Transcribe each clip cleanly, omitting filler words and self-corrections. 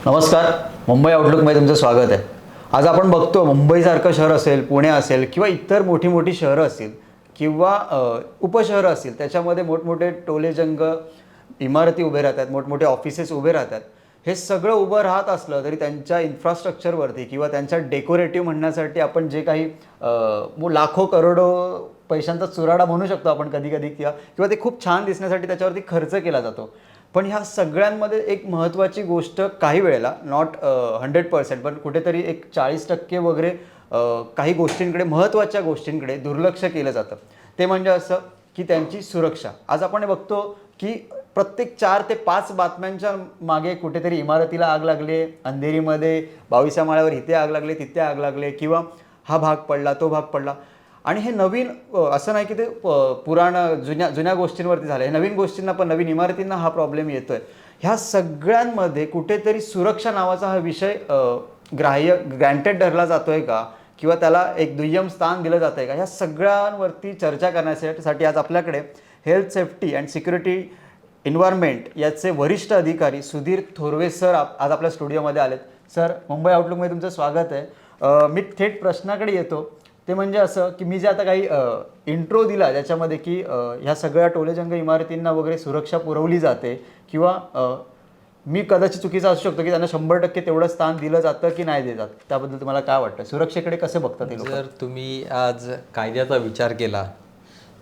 नमस्कार. मुंबई आउटलुकमध्ये तुमचं स्वागत आहे. आज आपण बघतो मुंबईसारखं शहर असेल, पुणे असेल किंवा इतर मोठी मोठी शहरं असतील किंवा उपशहरं असतील, त्याच्यामध्ये मोठमोठे टोलेजंग इमारती उभे राहतात, मोठमोठे ऑफिसेस उभे राहतात. हे सगळं उभं राहत असलं तरी त्यांच्या इन्फ्रास्ट्रक्चरवरती किंवा त्यांच्या डेकोरेटिव्ह म्हणण्यासाठी आपण जे काही लाखो करोडो पैशांचा चुराडा म्हणू शकतो आपण कधी कधी, किंवा ते खूप छान दिसण्यासाठी त्याच्यावरती खर्च केला जातो. पण ह्या सगळ्यांमध्ये एक महत्त्वाची गोष्ट काही वेळेला नॉट 100%, पण कुठेतरी एक 40% वगैरे काही गोष्टींकडे, महत्त्वाच्या गोष्टींकडे दुर्लक्ष केलं जातं. ते म्हणजे असं की त्यांची सुरक्षा. आज आपण हे बघतो की प्रत्येक 4 ते 5 बातम्यांच्या मागे कुठेतरी इमारतीला आग लागली, अंधेरीमध्ये 22व्या माळ्यावर इथे आग लागली, तिथे आग लागली, किंवा हा भाग पडला, तो भाग पडला. आणि हे नवीन असं नाही की ते जुन्या जुन्या गोष्टींवरती झालं, हे नवीन गोष्टींना पण, नवीन इमारतींना हा प्रॉब्लेम येतो आहे. ह्या सगळ्यांमध्ये कुठेतरी सुरक्षा नावाचा हा विषय ग्रँटेड धरला जातो आहे का, किंवा त्याला एक दुय्यम स्थान दिलं जातं आहे का? ह्या सगळ्यांवरती चर्चा करण्यासाठी आज आपल्याकडे health safety and security environment याचे वरिष्ठ अधिकारी सुधीर थोरवे सर आज आपल्या स्टुडिओमध्ये आलेत. सर, मुंबई आउटलुकमध्ये तुमचं स्वागत आहे. मी थेट प्रश्नाकडे येतो. ते म्हणजे असं की मी जे आता काही इंट्रो दिला ज्याच्यामध्ये की ह्या सगळ्या टोलेजंग इमारतींना वगैरे सुरक्षा पुरवली जाते, किंवा मी कदाचित चुकीचा असू शकतो की त्यांना 100% तेवढं स्थान दिलं जातं की नाही देतात, त्याबद्दल तुम्हाला काय वाटतं? सुरक्षेकडे कसे बघतात ते लोक? जर तुम्ही आज कायद्याचा विचार केला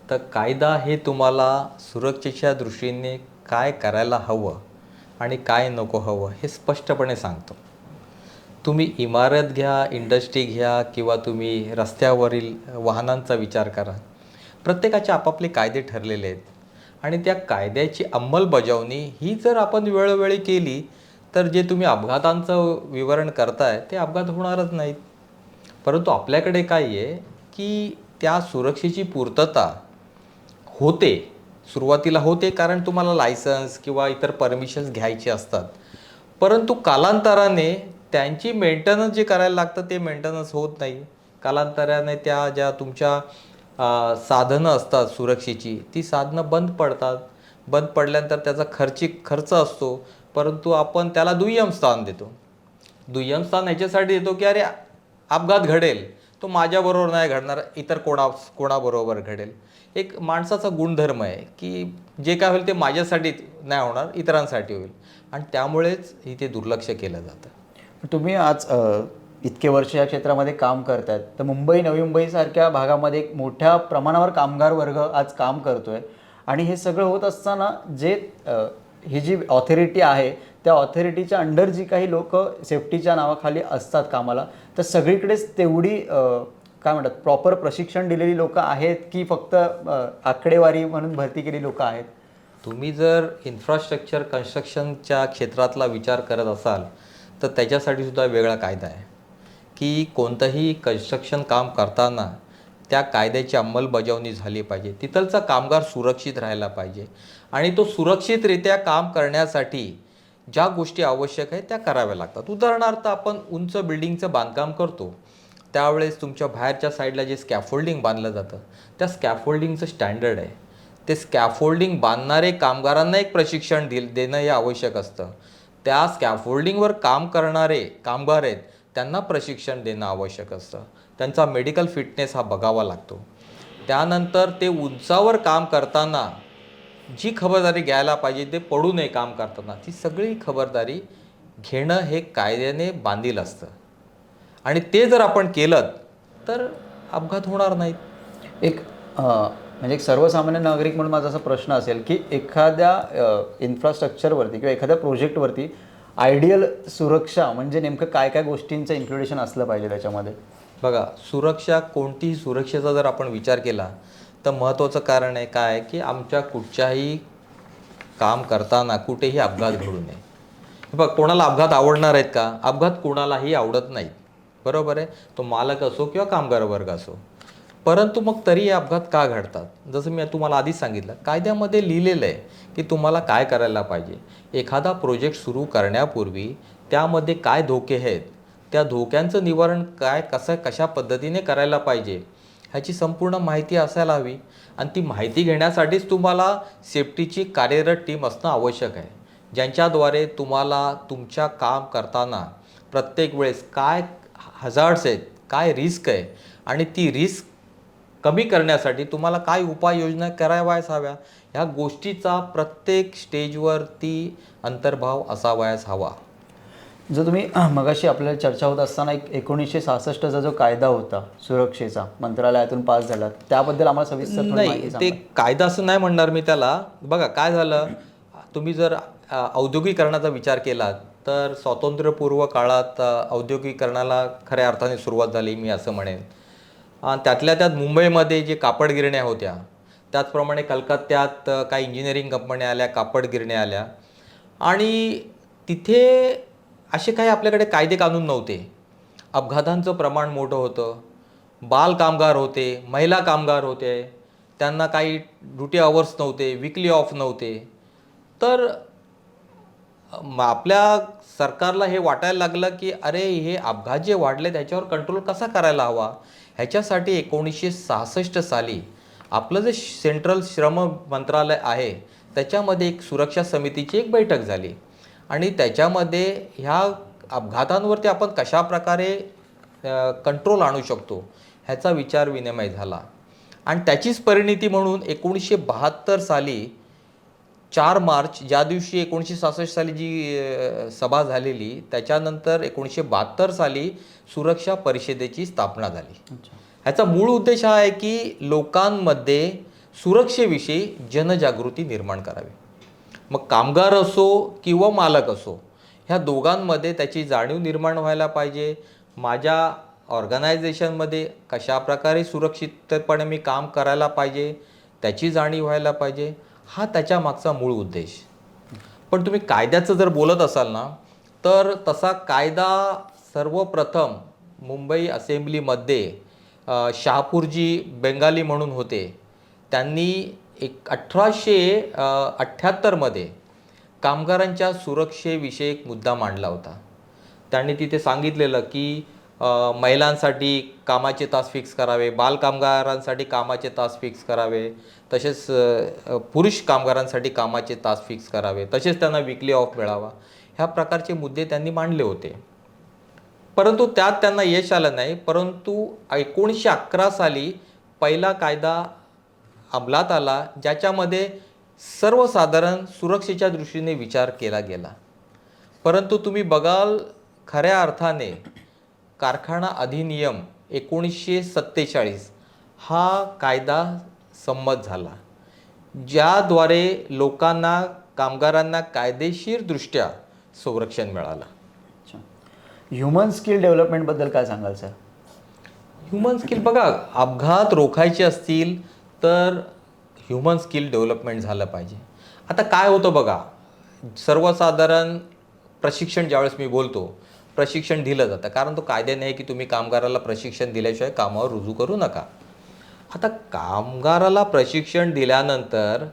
तर कायदा हे तुम्हाला सुरक्षेच्या दृष्टीने काय करायला हवं आणि काय नको हवं हे स्पष्टपणे सांगतो. तुम्ही इमारत घ्या, इंडस्ट्री घ्या, किंवा तुम्ही रस्त्यावरील वाहनांचा विचार करा, प्रत्येकाचे आपापले कायदे ठरलेले आहेत. आणि त्या कायद्याची अंमलबजावणी ही जर आपण वेळोवेळी केली तर जे तुम्ही अपघातांचं विवरण करताय ते अपघात होणारच नाहीत. परंतु आपल्याकडे काय आहे की त्या सुरक्षेची पूर्तता होते, सुरुवातीला होते, कारण तुम्हाला लायसन्स किंवा इतर परमिशन्स घ्यायचे असतात. परंतु कालांतराने त्यांची मेंटेनन्स जे करायला लागतं ते मेंटेनन्स होत नाही. कालांतराने त्या ज्या तुमच्या साधनं असतात सुरक्षेची, ती साधनं बंद पडतात. बंद पडल्यानंतर त्याचा खर्च असतो, परंतु आपण त्याला दुय्यम स्थान देतो. दुय्यम स्थान ह्याच्यासाठी देतो की अरे अपघात घडेल, तो माझ्याबरोबर नाही घडणार, इतर कोणाबरोबर घडेल. एक माणसाचा गुणधर्म आहे की जे काय होईल ते माझ्यासाठी नाही होणार, इतरांसाठी होईल, आणि त्यामुळेच इथे दुर्लक्ष केलं जातं. तुम्ही आज इतके वर्ष या क्षेत्रामध्ये काम करतायत, तर मुंबई, नवी मुंबईसारख्या भागामध्ये एक मोठ्या प्रमाणावर कामगार वर्ग आज काम करतोय, आणि हे सगळं होत असताना जे ही जी ऑथॉरिटी आहे त्या ऑथॉरिटीच्या अंडर जी काही लोक सेफ्टीच्या नावाखाली असतात कामाला, तर सगळीकडेच तेवढी काय म्हणतात प्रॉपर प्रशिक्षण दिलेली लोक आहेत की फक्त आकडेवारी म्हणून भरती केलेली लोक आहेत? तुम्ही जर इन्फ्रास्ट्रक्चर कन्स्ट्रक्शनच्या क्षेत्रातला विचार करत असाल तर त्याच्यासाठी सुद्धा वेगळा कायदा आहे की कोणतंही कन्स्ट्रक्शन काम करताना त्या कायद्याची अंमलबजावणी झाली पाहिजे. तिथलचा कामगार सुरक्षित राहायला पाहिजे, आणि तो सुरक्षितरित्या काम करण्यासाठी ज्या गोष्टी आवश्यक आहेत त्या कराव्या लागतात. उदाहरणार्थ, आपण उंच बिल्डिंगचं बांधकाम करतो त्यावेळेस तुमच्या बाहेरच्या साईडला जे स्कॅफोल्डिंग बांधलं जातं त्या स्कॅफोल्डिंगचं स्टँडर्ड आहे. ते स्कॅफोल्डिंग बांधणारे कामगारांना एक प्रशिक्षण देणं हे आवश्यक असतं. त्या स्कॅफोल्डिंगवर काम करणारे कामगार आहेत त्यांना प्रशिक्षण देणं आवश्यक असतं. त्यांचा मेडिकल फिटनेस हा बघावा लागतो. त्यानंतर ते उंचावर काम करताना जी खबरदारी घ्यायला पाहिजे, ते पडू नये काम करताना, ती सगळी खबरदारी घेणं हे कायद्याने बांधील असतं. आणि ते जर आपण केलं तर अपघात होणार नाहीत. एक म्हणजे एक सर्वसामान्य नागरिक म्हणून माझा असा प्रश्न असेल की एखाद्या इन्फ्रास्ट्रक्चरवरती किंवा एखाद्या प्रोजेक्टवरती आयडियल सुरक्षा म्हणजे नेमकं काय काय गोष्टींचं इन्क्लुडेशन असलं पाहिजे त्याच्यामध्ये? बघा, सुरक्षा, कोणतीही सुरक्षेचा जर आपण विचार केला तर महत्त्वाचं कारण आहे काय की आमच्या कुठच्याही काम करताना कुठेही अपघात घडू नये. बघ, कोणाला अपघात आवडणार आहेत का? अपघात कोणालाही आवडत नाहीत, बरोबर आहे, तो मालक असो किंवा कामगार वर्ग असो. परंतु मग तरी अपघात का घडतात? जसं मी तुम्हाला आधीच सांगितलं, कायद्यामध्ये लिहिलेलं आहे की तुम्हाला काय करायला पाहिजे. एखादा प्रोजेक्ट सुरू करण्यापूर्वी त्यामध्ये काय धोके आहेत, त्या धोक्यांचं निवारण कशा पद्धतीने करायला पाहिजे ह्याची संपूर्ण माहिती असायला हवी. आणि ती माहिती घेण्यासाठीच तुम्हाला सेफ्टीची कार्यरत टीम असणं आवश्यक आहे. ज्यांच्याद्वारे तुम्हाला तुमच्या काम करताना प्रत्येक वेळेस काय हजार्ड्स आहेत, काय रिस्क आहे आणि ती रिस्क कमी करण्यासाठी तुम्हाला काय उपाययोजना करावयास हव्या, ह्या गोष्टीचा प्रत्येक स्टेजवरती अंतर्भाव असावयास हवा. जर तुम्ही मगाशी आपल्याला चर्चा होत असताना 1966चा जो कायदा होता सुरक्षेचा मंत्रालयातून पास झाला, त्याबद्दल आम्हाला सविस्तर थोडी नाही, माहिती ते सांगा. कायदा असं नाही म्हणणार मी त्याला. बघा काय झालं, तुम्ही जर औद्योगिकरणाचा विचार केला तर स्वातंत्र्यपूर्व काळात औद्योगिकरणाला खऱ्या अर्थाने सुरुवात झाली मी असं म्हणेन. आणि त्यातल्या त्यात मुंबईमध्ये जे कापड गिरण्या होत्या, त्याचप्रमाणे कलकत्त्यात काही इंजिनिअरिंग कंपन्या आल्या, कापड गिरण्या आल्या आणि तिथे असे काही आपल्याकडे कायदे कानून नव्हते. अपघातांचं प्रमाण मोठं होतं, बाल कामगार होते, महिला कामगार होते, त्यांना काही ड्युटी अवर्स नव्हते, विकली ऑफ नव्हते. तर आपल्या सरकारला हे वाटायला लागलं की अरे हे अपघात जे वाढले त्याच्यावर कंट्रोल कसा करायला हवा. ह्याच्यासाठी 1966 साली आपलं जे सेंट्रल श्रम मंत्रालय आहे त्याच्यामध्ये एक सुरक्षा समितीची एक बैठक झाली आणि त्याच्यामध्ये ह्या अपघातांवरती आपण कशा प्रकारे कंट्रोल आणू शकतो ह्याचा विचार विनिमय झाला. आणि त्याचीच परिणिती म्हणून 1972 साली 4 मार्च ज्या दिवशी 1966 साली जी सभा झालेली त्याच्यानंतर 1972 साली सुरक्षा परिषदेची स्थापना झाली. ह्याचा मूळ उद्देश हा आहे की लोकांमध्ये सुरक्षेविषयी जनजागृती निर्माण करावी. मग कामगार असो किंवा मालक असो, ह्या दोघांमध्ये त्याची जाणीव निर्माण व्हायला पाहिजे. माझ्या ऑर्गनायझेशनमध्ये कशाप्रकारे सुरक्षितपणे मी काम करायला पाहिजे त्याची जाणीव व्हायला पाहिजे. हा त्याच्या मागचा मूळ उद्देश. पण तुम्ही कायद्याचं जर बोलत असाल ना, तर तसा कायदा सर्वप्रथम मुंबई असेंब्लीमध्ये शहापूरजी बेंगाली म्हणून होते, त्यांनी 1878 कामगारांच्या सुरक्षेविषयी एक मुद्दा मांडला होता. त्यांनी तिथे सांगितलेलं की महिलांसाठी कामाचे तास फिक्स करावे, बालकामगारांसाठी कामाचे तास फिक्स करावे, तसेच पुरुष कामगारांसाठी कामाचे तास फिक्स करावे, तसेच त्यांना विकली ऑफ मिळावा. ह्या प्रकारचे मुद्दे त्यांनी मांडले होते. परंतु त्यात त्यांना यश आलं नाही. परंतु 1911 साली पहिला कायदा अंमलात आला ज्याच्यामध्ये सर्वसाधारण सुरक्षेच्या दृष्टीने विचार केला गेला. परंतु तुम्ही बघाल खऱ्या अर्थाने कारखाना अधिनियम 1947 हा कायदा संमत झाला, ज्याद्वारे लोकांना कामगारांना कायदेशीरदृष्ट्या संरक्षण मिळालं. अच्छा, ह्युमन स्किल डेव्हलपमेंटबद्दल काय सांगाल सर? ह्युमन स्किल बघा, अपघात रोखायचे असतील तर ह्युमन स्किल डेव्हलपमेंट झालं पाहिजे. आता काय होतं बघा, सर्वसाधारण प्रशिक्षण ज्यावेळेस मी बोलतो प्रशिक्षण दिलं जातं, कारण तो कायद्याने आहे की तुम्ही कामगाराला प्रशिक्षण दिल्याशिवाय कामावर रुजू करू नका. आता कामगाराला प्रशिक्षण दिल्यानंतर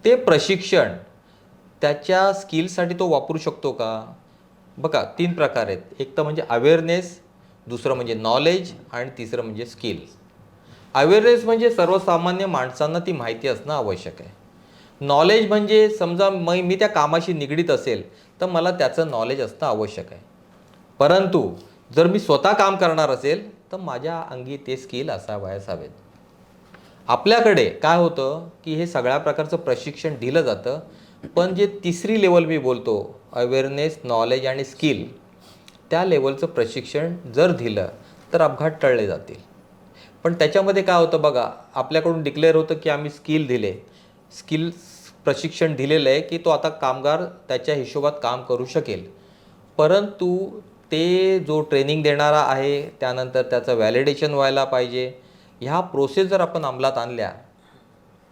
ते प्रशिक्षण त्याच्या स्किलसाठी तो वापरू शकतो का? बघा 3 प्रकार आहेत. एक तर म्हणजे अवेअरनेस, दुसरं म्हणजे नॉलेज आणि तिसरं म्हणजे स्किल. अवेअरनेस म्हणजे सर्वसामान्य माणसांना ती माहिती असणं आवश्यक आहे. नॉलेज म्हणजे समजा मी त्या कामाशी निगडीत असेल तर मला त्याचं नॉलेज असणं आवश्यक आहे. परंतु जर मी स्वतः काम करणार असेल तर माझ्या अंगी ते स्किल असावयास हवेत. आपल्याकडे काय होतं की हे सगळ्या प्रकारचं प्रशिक्षण दिलं जातं, पण जे तिसरी लेवल मी बोलतो अवेअरनेस, नॉलेज आणि स्किल, त्या लेवलचं प्रशिक्षण जर दिलं तर अपघात टळले जातील. पण त्याच्यामध्ये काय होतं बघा, आपल्याकडून डिक्लेअर होतं की आम्ही स्किल दिले, स्किल प्रशिक्षण दिलेलं आहे की तो आता कामगार त्याच्या हिशोबात काम करू शकेल. परंतु ते जो ट्रेनिंग देणारा आहे त्यानंतर त्याचं व्हॅलिडेशन व्हायला पाहिजे. ह्या प्रोसेस जर आपण अंमलात आणल्या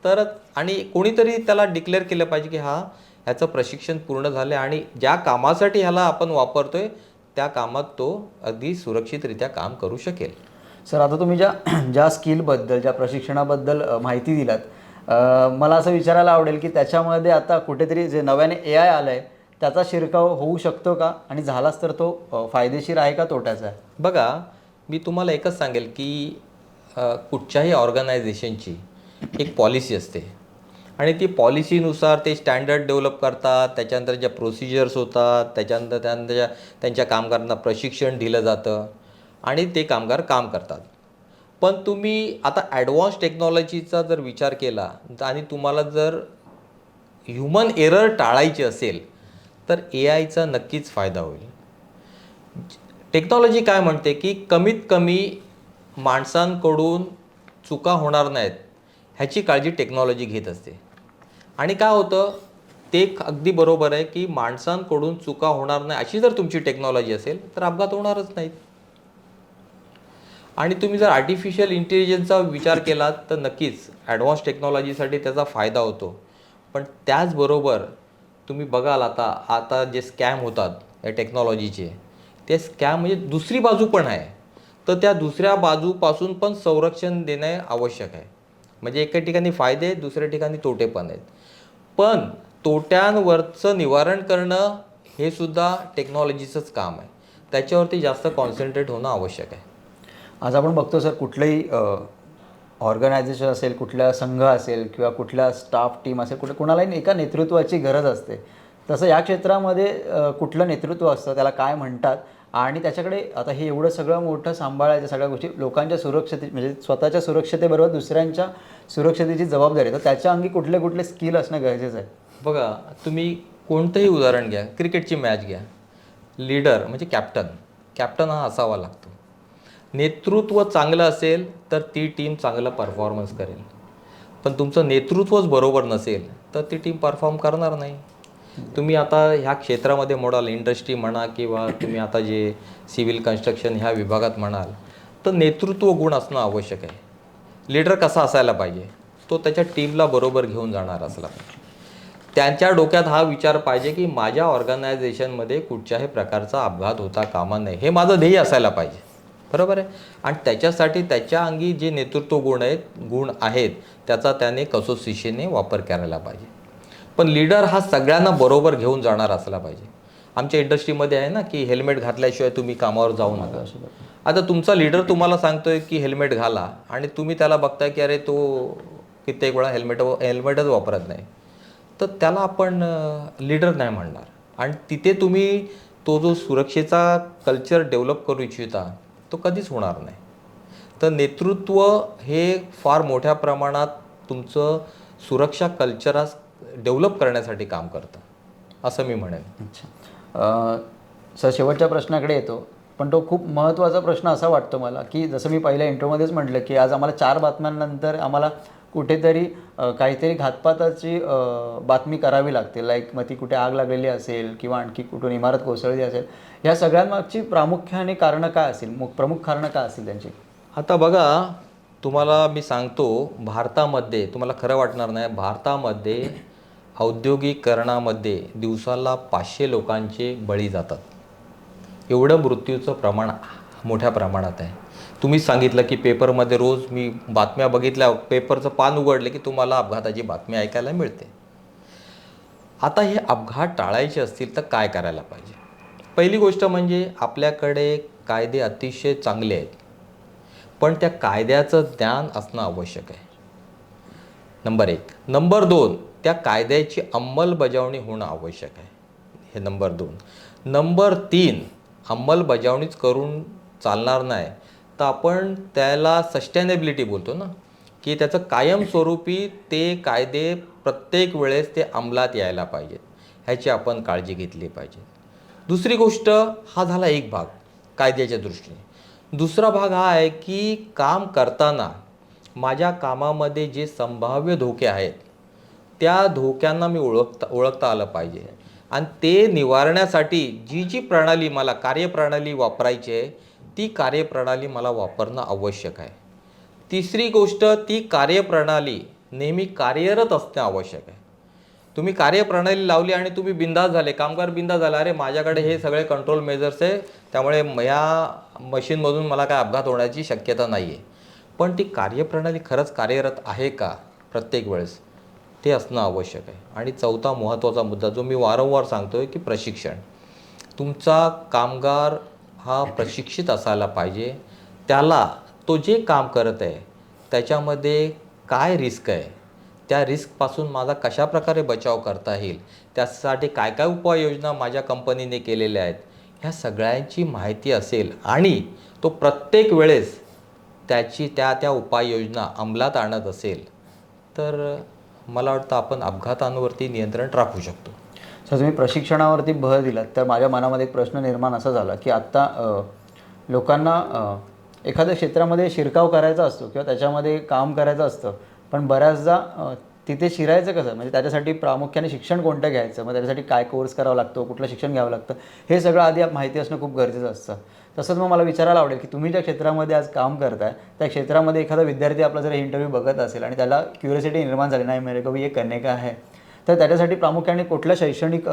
तर, आणि कोणीतरी त्याला डिक्लेअर केलं पाहिजे की ह्याचं प्रशिक्षण पूर्ण झालं आणि ज्या कामासाठी ह्याला आपण वापरतोय त्या कामात तो अगदी सुरक्षितरित्या काम करू शकेल. सर, आता तुम्ही ज्या स्किलबद्दल, ज्या प्रशिक्षणाबद्दल माहिती दिलात, मला असं विचारायला आवडेल की त्याच्यामध्ये आता कुठेतरी जे नव्याने AI आलं आहे त्याचा शिरकाव होऊ शकतो का, आणि झालाच तर तो फायदेशीर आहे का तोट्याचा आहे? बघा, मी तुम्हाला एकच सांगेल की कुठच्याही ऑर्गनायझेशनची एक पॉलिसी असते आणि ती पॉलिसीनुसार ते स्टँडर्ड डेव्हलप करतात, त्याच्यानंतर ज्या प्रोसिजर्स होतात, त्याच्यानंतर त्यांच्या कामगारांना प्रशिक्षण दिलं जातं आणि ते कामगार काम करतात. पण तुम्ही आता ॲडव्हान्स टेक्नॉलॉजीचा जर विचार केला आणि तुम्हाला जर ह्युमन एरर टाळायची असेल तर AIचा नक्कीच फायदा होईल. टेक्नॉलॉजी काय म्हणते की कमीत कमी माणसांकडून चुका होणार नाहीत ह्याची काळजी टेक्नॉलॉजी घेत असते. आणि काय होतं ते अगदी बरोबर आहे की माणसांकडून चुका होणार नाही अशी जर तुमची टेक्नॉलॉजी असेल तर अपघात होणारच नाहीत. आणि तुम्ही जर आर्टिफिशियल इंटेलिजन्सचा विचार केलात तर नक्कीच ॲडव्हान्स टेक्नॉलॉजीसाठी त्याचा फायदा होतो. पण त्याचबरोबर तुम्ही बघाल आता आता जे स्कॅम होतात या टेक्नॉलॉजीचे, ते स्कॅम म्हणजे दुसरी बाजू पण आहे. तर त्या दुसऱ्या बाजूपासून पण संरक्षण देणे आवश्यक आहे. म्हणजे एका ठिकाणी फायदे आहेत, दुसऱ्या ठिकाणी तोटे पण आहेत. पण तोट्यांवरचं निवारण करणं हे सुद्धा टेक्नॉलॉजीचंच काम आहे. त्याच्यावरती जास्त कॉन्सन्ट्रेट होणं आवश्यक आहे. आज आपण बघतो सर, कुठलंही ऑर्गनायझेशन असेल, कुठला संघ असेल किंवा कुठल्या स्टाफ टीम असेल, कुणालाही एका नेतृत्वाची गरज असते. तसं या क्षेत्रामध्ये कुठलं नेतृत्व असतं, त्याला काय म्हणतात, आणि त्याच्याकडे आता हे एवढं सगळं मोठं सांभाळायचं, सगळ्या गोष्टी लोकांच्या सुरक्षते म्हणजे स्वतःच्या सुरक्षतेबरोबर दुसऱ्यांच्या सुरक्षतेची जबाबदारी, तर त्याच्या अंगी कुठले कुठले स्किल असणं गरजेचं आहे. बघा, तुम्ही कोणतंही उदाहरण घ्या, क्रिकेटची मॅच घ्या. लीडर म्हणजे कॅप्टन हा असावा लागतो. नेतृत्व चांगलं असेल तर ती टीम चांगला परफॉर्मन्स करेल. पण तुमचं नेतृत्वच बरोबर नसेल तर ती टीम परफॉर्म करणार नाही. तुम्ही आता ह्या क्षेत्रामध्ये म्हणाल, इंडस्ट्री म्हणा किंवा तुम्ही आता जे सिव्हिल कन्स्ट्रक्शन ह्या विभागात म्हणाल, तर नेतृत्व गुण असणं आवश्यक आहे. लीडर कसा असायला पाहिजे, तो त्याच्या टीमला बरोबर घेऊन जाणार असला पाहिजे. त्यांच्या डोक्यात हा विचार पाहिजे की माझ्या ऑर्गनायझेशनमध्ये कुठच्याही प्रकारचा अपघात होता कामा नये, हे माझं ध्येय असायला पाहिजे. बरोबर आहे. आणि त्याच्यासाठी त्याच्या अंगी जे नेतृत्व गुण आहेत त्याचा त्याने कसोशीने वापर करायला पाहिजे. पण लीडर हा सगळ्यांना बरोबर घेऊन जाणार असला पाहिजे. आमच्या इंडस्ट्रीमध्ये आहे ना की हेल्मेट घातल्याशिवाय तुम्ही कामावर जाऊ नका. आता तुमचा लीडर तुम्हाला सांगतोय की हेल्मेट घाला आणि तुम्ही त्याला बघताय की अरे तो कित्येक वेळा हेल्मेटच वापरत नाही, तर त्याला आपण लीडर नाही म्हणणार. आणि तिथे तुम्ही तो जो सुरक्षेचा कल्चर डेव्हलप करू इच्छिता तो कधीच होणार नाही. तर नेतृत्व हे फार मोठ्या प्रमाणात तुमचं सुरक्षा कल्चरास डेव्हलप करण्यासाठी काम करतं असं मी म्हणेन. अच्छा सर, शेवटच्या प्रश्नाकडे येतो, पण तो खूप महत्त्वाचा प्रश्न असा वाटतो मला की जसं मी पहिल्या इंट्रोमध्येच म्हटलं की आज आम्हाला 4 बातम्यांनंतर आम्हाला कुठेतरी काहीतरी घातपाताची बातमी करावी लागते. लाईक मग ती कुठे आग लागलेली असेल किंवा आणखी कुठून इमारत कोसळली असेल, ह्या सगळ्यांमागची प्रामुख्याने कारणं काय असेल, प्रमुख कारणं काय असतील त्यांची? आता बघा, तुम्हाला मी सांगतो, भारतामध्ये तुम्हाला खरं वाटणार नाही, भारतामध्ये औद्योगिकरणामध्ये दिवसाला 500 लोकांचे बळी जातात. एवढं मृत्यूचं प्रमाण मोठ्या प्रमाणात आहे. तुम्हीच सांगितलं की पेपरमध्ये रोज मी बातम्या बघितल्या, पेपरचं पान उघडले की तुम्हाला अपघाताची बातमी ऐकायला मिळते. आता हे अपघात टाळायचे असतील तर काय करायला पाहिजे? पहिली गोष्ट म्हणजे आपल्याकडे कायदे अतिशय चांगले आहेत, पण त्या कायद्याचं ज्ञान असणं आवश्यक आहे. नंबर 1. नंबर 2, त्या कायद्याची अंमलबजावणी होणं आवश्यक आहे. हे नंबर 2. नंबर 3, अंमलबजावणीच करून चालणार नाही तर आपण त्याला सस्टेनेबिलिटी बोलतो ना, की त्याचं कायमस्वरूपी ते कायदे प्रत्येक वेळेस ते अंमलात यायला पाहिजेत, ह्याची आपण काळजी घेतली पाहिजे. दुसरी गोष्ट, हा झाला एक भाग कायद्याच्या दृष्टीने. दुसरा भाग हा आहे की काम करताना माझ्या कामामध्ये जे संभाव्य धोके आहेत त्या धोक्यांना मी ओळखता आलं पाहिजे. आणि ते निवारण्यासाठी जी प्रणाली मला कार्यप्रणाली वापरायची आहे ती कार्यप्रणाली मला वापरणं आवश्यक आहे. तिसरी गोष्ट, ती कार्यप्रणाली नेहमी कार्यरत असणे आवश्यक आहे. तुम्ही कार्यप्रणाली लावली आणि तुम्ही बिंदास झाले, कामगार बिंदास झाला, अरे माझ्याकडे हे सगळे कंट्रोल मेजर्स आहे त्यामुळे या मशीनमधून मला काय अपघात होण्याची शक्यता नाही आहे, पण ती कार्यप्रणाली खरंच कार्यरत आहे का प्रत्येक वेळेस, ते असणं आवश्यक आहे. आणि चौथा महत्त्वाचा मुद्दा जो मी वारंवार सांगतो आहे की प्रशिक्षण. तुमचा कामगार हा प्रशिक्षित असायला पाहिजे. त्याला तो जे काम करत आहे त्याच्यामध्ये काय रिस्क आहे त्या रिस्कपासून माझा कशाप्रकारे बचाव करता येईल, त्यासाठी काय काय उपाययोजना माझ्या कंपनीने केलेल्या आहेत, ह्या सगळ्यांची माहिती असेल आणि तो प्रत्येक वेळेस त्याची त्या उपाययोजना अंमलात आणत असेल, तर मला वाटतं आपण अपघातांवरती नियंत्रण राखू शकतो. सर, तुम्ही प्रशिक्षणावरती भर दिलात तर माझ्या मनामध्ये एक प्रश्न निर्माण असा झाला की आत्ता लोकांना एखाद्या क्षेत्रामध्ये शिरकाव करायचा असतो किंवा त्याच्यामध्ये काम करायचं असतं, पण बऱ्याचदा तिथे शिरायचं कसं, म्हणजे त्याच्यासाठी प्रामुख्याने शिक्षण कोणतं घ्यायचं, मग त्याच्यासाठी काय कोर्स करावा लागतो, कुठलं शिक्षण घ्यावं लागतं, हे सगळं आधी माहिती असणं खूप गरजेचं असतं. तसंच मग मला विचारायला आवडेल की तुम्ही ज्या क्षेत्रामध्ये आज काम करताय त्या क्षेत्रामध्ये एखादा विद्यार्थी आपला जर इंटरव्ह्यू बघत असेल आणि त्याला क्युरियोसिटी निर्माण झाली, नाही मेरे को भी ये करने का है, तर त्याच्यासाठी प्रामुख्याने कुठल्या शैक्षणिक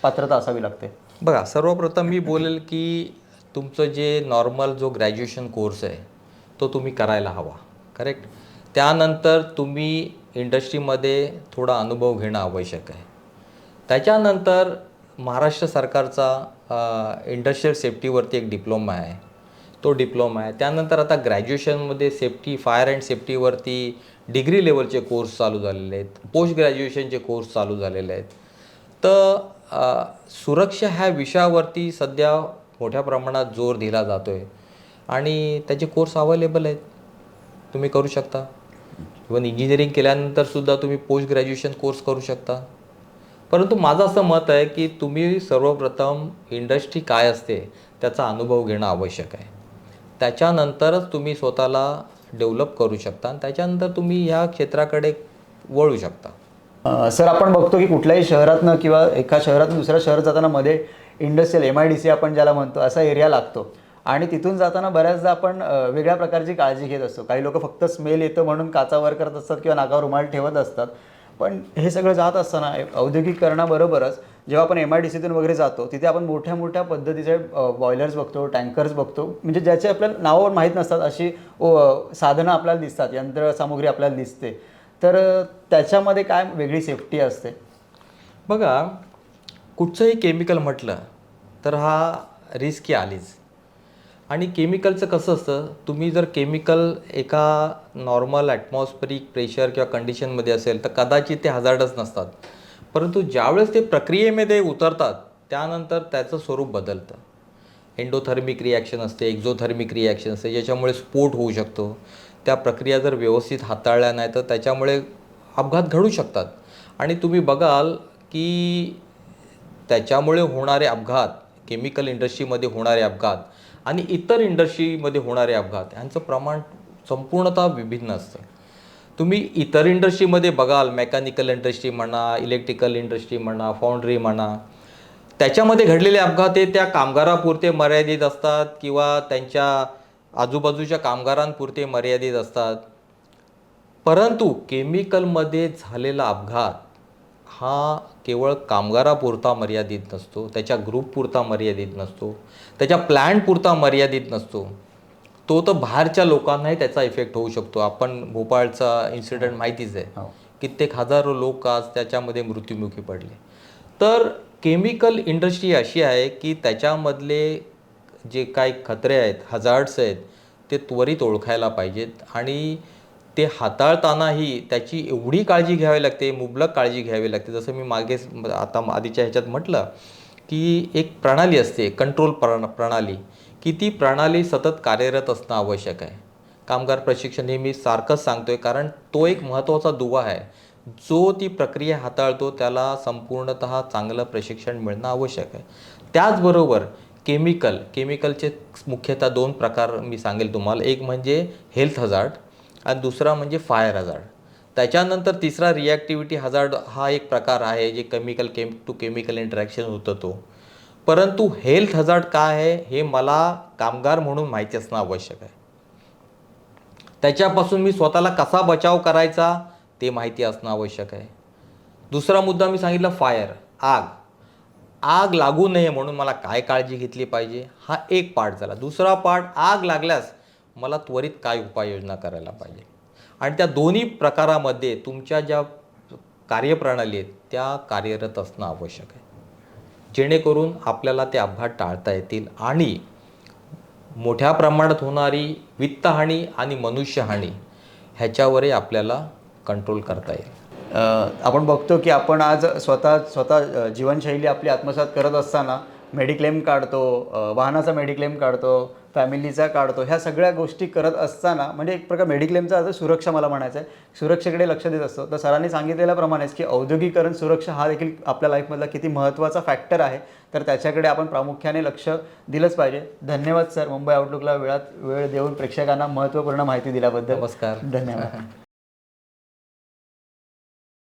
पात्रता असावी लागते? बघा, सर्वप्रथम मी बोलेल की तुमचं जे नॉर्मल जो ग्रॅज्युएशन कोर्स आहे तो तुम्ही करायला हवा, करेक्ट. त्यानंतर तुम्ही इंडस्ट्रीमध्ये थोडा अनुभव घेणं आवश्यक आहे. त्याच्यानंतर महाराष्ट्र सरकारचा इंडस्ट्रियल सेफ्टीवरती एक डिप्लोमा आहे, तो डिप्लोमा आहे. त्यानंतर आता ग्रॅज्युएशनमध्ये सेफ्टी, फायर अँड सेफ्टीवरती डिग्री लेवलचे कोर्स चालू झालेले आहेत, पोस्ट ग्रॅज्युएशनचे कोर्स चालू झालेले आहेत. तर सुरक्षा ह्या विषयावरती सध्या मोठ्या प्रमाणात जोर दिला जातो आहे आणि त्याचे कोर्स अवेलेबल आहेत, तुम्ही करू शकता. इवन इंजिनिअरिंग केल्यानंतरसुद्धा तुम्ही पोस्ट ग्रॅज्युएशन कोर्स करू शकता. परंतु माझं असं मत आहे की तुम्ही सर्वप्रथम इंडस्ट्री काय असते त्याचा अनुभव घेणं आवश्यक आहे. त्याच्यानंतरच तुम्ही स्वतःला डेव्हलप करू शकता आणि त्याच्यानंतर तुम्ही ह्या क्षेत्राकडे वळू शकता. सर, आपण बघतो की कुठल्याही शहरातनं किंवा एका शहरातून दुसऱ्या शहरात जाताना मध्ये इंडस्ट्रियल MIDC आपण ज्याला म्हणतो असा एरिया लागतो आणि तिथून जाताना बऱ्याचदा आपण वेगळ्या प्रकारची काळजी घेत असतो. काही लोक फक्त स्मेल येतं म्हणून काचा वर करत असतात किंवा नाकावर रुमाल ठेवत असतात. पण हे सगळं जात असताना औद्योगिकीकरणाबरोबरच जेव्हा आपण MIDCतून वगैरे जातो तिथे आपण मोठ्या मोठ्या पद्धतीचे बॉयलर्स बघतो, टँकर्स बघतो, म्हणजे ज्याचे आपल्याला नावावर माहीत नसतात अशी साधनं आपल्याला दिसतात, यंत्रसामुग्री आपल्याला दिसते. तर त्याच्यामध्ये काय वेगळी सेफ्टी असते? बघा, कुठचंही केमिकल म्हटलं तर हा रिस्क ही आलीच. आणि केमिकलचं कसं असतं, तुम्ही जर केमिकल एका नॉर्मल ॲटमॉस्फरिक प्रेशर किंवा कंडिशनमध्ये असेल तर कदाचित ते हजार्डच नसतात. परंतु ज्यावेळेस ते प्रक्रियेमध्ये उतरतात त्यानंतर त्याचं स्वरूप बदलतं. एंडोथर्मिक रिॲक्शन असते, एक्झोथर्मिक रिॲक्शन असते, ज्याच्यामुळे स्फोट होऊ शकतो. त्या प्रक्रिया जर व्यवस्थित हाताळल्या नाही तर त्याच्यामुळे अपघात घडू शकतात. आणि तुम्ही बघाल की त्याच्यामुळे होणारे अपघात, केमिकल इंडस्ट्रीमध्ये होणारे अपघात आणि इतर इंडस्ट्रीमध्ये होणारे अपघात यांचं प्रमाण संपूर्णतः विभिन्न असतं. तुम्ही इतर इंडस्ट्रीमध्ये बघाल, मेकॅनिकल इंडस्ट्री म्हणा, इलेक्ट्रिकल इंडस्ट्री म्हणा, फाउंड्री म्हणा, त्याच्यामध्ये घडलेले अपघात हे त्या कामगारापुरते मर्यादित असतात किंवा त्यांच्या आजूबाजूच्या कामगारांपुरते मर्यादित असतात. परंतु केमिकलमध्ये झालेला अपघात हा केवळ कामगारापुरता मर्यादित नसतो, त्याच्या ग्रुपपुरता मर्यादित नसतो, त्याच्या प्लॅनपुरता मर्यादित नसतो, तो तर बाहेरच्या लोकांनाही त्याचा इफेक्ट होऊ शकतो. आपण भोपाळचा इन्सिडेंट माहितीच आहे, कित्येक हजारो लोक आज त्याच्यामध्ये मृत्युमुखी पडले. तर केमिकल इंडस्ट्री अशी आहे की त्याच्यामधले जे काही खतरे आहेत, हजार्ड्स आहेत, ते त्वरित ओळखायला पाहिजेत आणि ते हाताळतानाही त्याची एवढी काळजी घ्यावी लागते, मुबलक काळजी घ्यावी लागते. जसं मी आता आधीच्या ह्याच्यात म्हटलं की एक प्रणाली असते, कंट्रोल प्रणाली, की ती प्रणाली सतत कार्यरत असणं आवश्यक आहे. कामगार प्रशिक्षण हे मी सारखंच सांगतोय कारण तो एक महत्त्वाचा दुवा आहे. जो ती प्रक्रिया हाताळतो त्याला संपूर्णतः चांगलं प्रशिक्षण मिळणं आवश्यक आहे. त्याचबरोबर केमिकलचे मुख्यतः 2 प्रकार मी सांगेल तुम्हाला. एक म्हणजे हेल्थ हजार्ड आणि दुसरा म्हणजे फायर हजार्ड. त्याच्यानंतर तिसरा रिॲक्टिव्हिटी हजार्ड हा एक प्रकार आहे जे टू केमिकल इंटरॅक्शन होतं तो. परंतु हेल्थ हजार्ड काय आहे हे मला कामगार म्हणून माहिती असणं आवश्यक आहे. त्याच्यापासून मी स्वतःला कसा बचाव करायचा ते माहिती असणं आवश्यक आहे. दुसरा मुद्दा मी सांगितला फायर, आग लागू नये म्हणून मला काय काळजी घेतली पाहिजे हा एक पार्ट झाला. दुसरा पार्ट, आग लागल्यास मला त्वरित काय उपाययोजना करायला पाहिजे. आणि त्या दोन्ही प्रकारामध्ये तुमच्या ज्या कार्यप्रणाली आहेत त्या कार्यरत असणं आवश्यक आहे, जेणेकरून आपल्याला ते अपघात टाळता येतील आणि मोठ्या प्रमाणात होणारी वित्तहानी आणि मनुष्यहानी ह्याच्यावरही आपल्याला कंट्रोल करता येईल. आपण बघतो की आपण आज स्वतः जीवनशैली आपली आत्मसात करत असताना मेडिक्लेम काढतो, वाहनाचा मेडिक्लेम काढतो, फॅमिलीचा काढतो, ह्या सगळ्या गोष्टी करत असताना म्हणजे एक प्रकार मेडिक्लेमचा अर्थ सुरक्षा मला म्हणायचं आहे, सुरक्षेकडे लक्ष देत असतो. तर सरांनी सांगितलेल्याप्रमाणेच की औद्योगिकरण सुरक्षा हा देखील आपल्या लाईफमधला किती महत्त्वाचा फॅक्टर आहे, तर त्याच्याकडे आपण प्रामुख्याने लक्ष दिलंच पाहिजे. धन्यवाद सर, मुंबई आउटलुकला वेळ देऊन प्रेक्षकांना महत्त्वपूर्ण माहिती दिल्याबद्दल. नमस्कार. धन्यवाद.